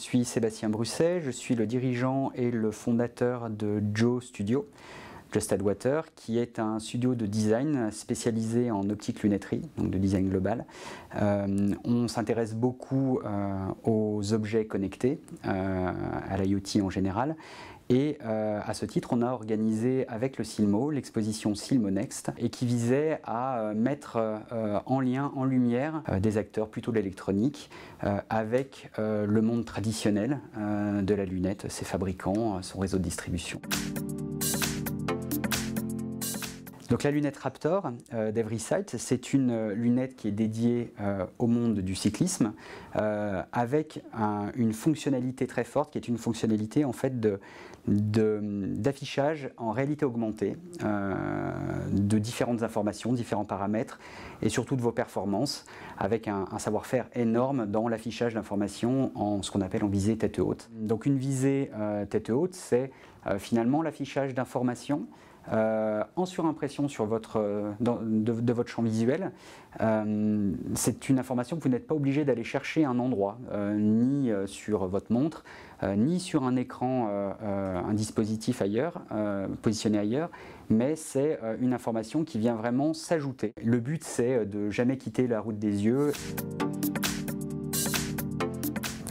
suis Sébastien Brusset, je suis le dirigeant et le fondateur de Joe Studio, Just Add Water, qui est un studio de design spécialisé en optique lunetterie, donc de design global. On s'intéresse beaucoup aux objets connectés, à l'IoT en général. Et à ce titre, on a organisé avec le Silmo l'exposition Silmo Next et qui visait à mettre en lien, en lumière, des acteurs plutôt de l'électronique avec le monde traditionnel de la lunette, ses fabricants, son réseau de distribution. Donc la lunette Raptor d'Everysight, c'est une lunette qui est dédiée au monde du cyclisme avec une fonctionnalité très forte qui est une fonctionnalité en fait d'affichage en réalité augmentée de différentes informations, différents paramètres et surtout de vos performances avec un savoir-faire énorme dans l'affichage d'informations en ce qu'on appelle en visée tête haute. Donc une visée tête haute, c'est finalement l'affichage d'informations en surimpression sur de votre champ visuel. C'est une information que vous n'êtes pas obligé d'aller chercher à un endroit, ni sur votre montre, ni sur un écran, un dispositif ailleurs, positionné ailleurs, mais c'est une information qui vient vraiment s'ajouter. Le but, c'est de jamais quitter la route des yeux.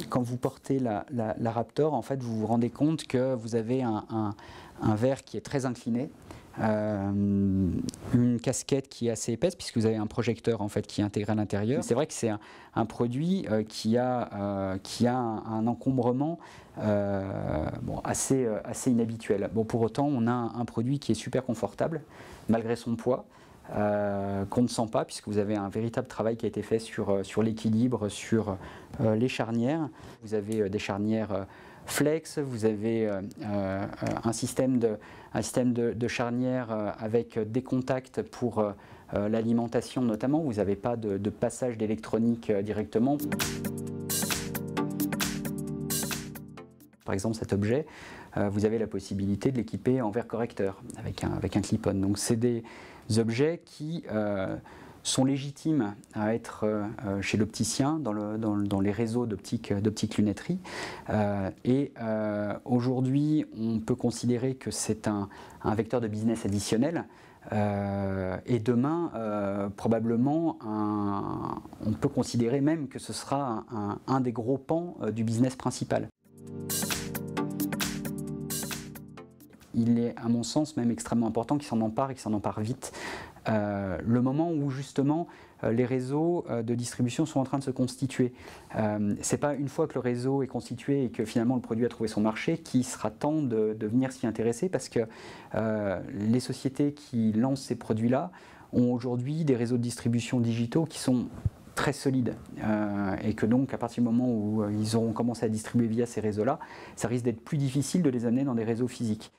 Quand vous portez la Raptor, en fait, vous vous rendez compte que vous avez un verre qui est très incliné, une casquette qui est assez épaisse puisque vous avez un projecteur en fait qui est intégré à l'intérieur. C'est vrai que c'est un produit qui a un encombrement assez inhabituel. Bon, pour autant, on a un produit qui est super confortable malgré son poids. Qu'on ne sent pas puisque vous avez un véritable travail qui a été fait sur l'équilibre, sur les charnières. Vous avez des charnières flex, vous avez un système de charnières avec des contacts pour l'alimentation notamment. Vous n'avez pas de passage d'électronique directement. Par exemple, cet objet, vous avez la possibilité de l'équiper en verre correcteur avec un clip-on. Donc c'est des objets qui sont légitimes à être chez l'opticien dans les réseaux d'optique lunetterie. Aujourd'hui, on peut considérer que c'est un vecteur de business additionnel. Et demain, probablement, on peut considérer même que ce sera un des gros pans du business principal. Il est, à mon sens, même extrêmement important qu'ils s'en emparent et qu'ils s'en emparent vite. Le moment où, justement, les réseaux de distribution sont en train de se constituer. C'est pas une fois que le réseau est constitué et que finalement le produit a trouvé son marché qu'il sera temps de venir s'y intéresser parce que les sociétés qui lancent ces produits-là ont aujourd'hui des réseaux de distribution digitaux qui sont très solides et que donc à partir du moment où ils auront commencé à distribuer via ces réseaux-là, ça risque d'être plus difficile de les amener dans des réseaux physiques.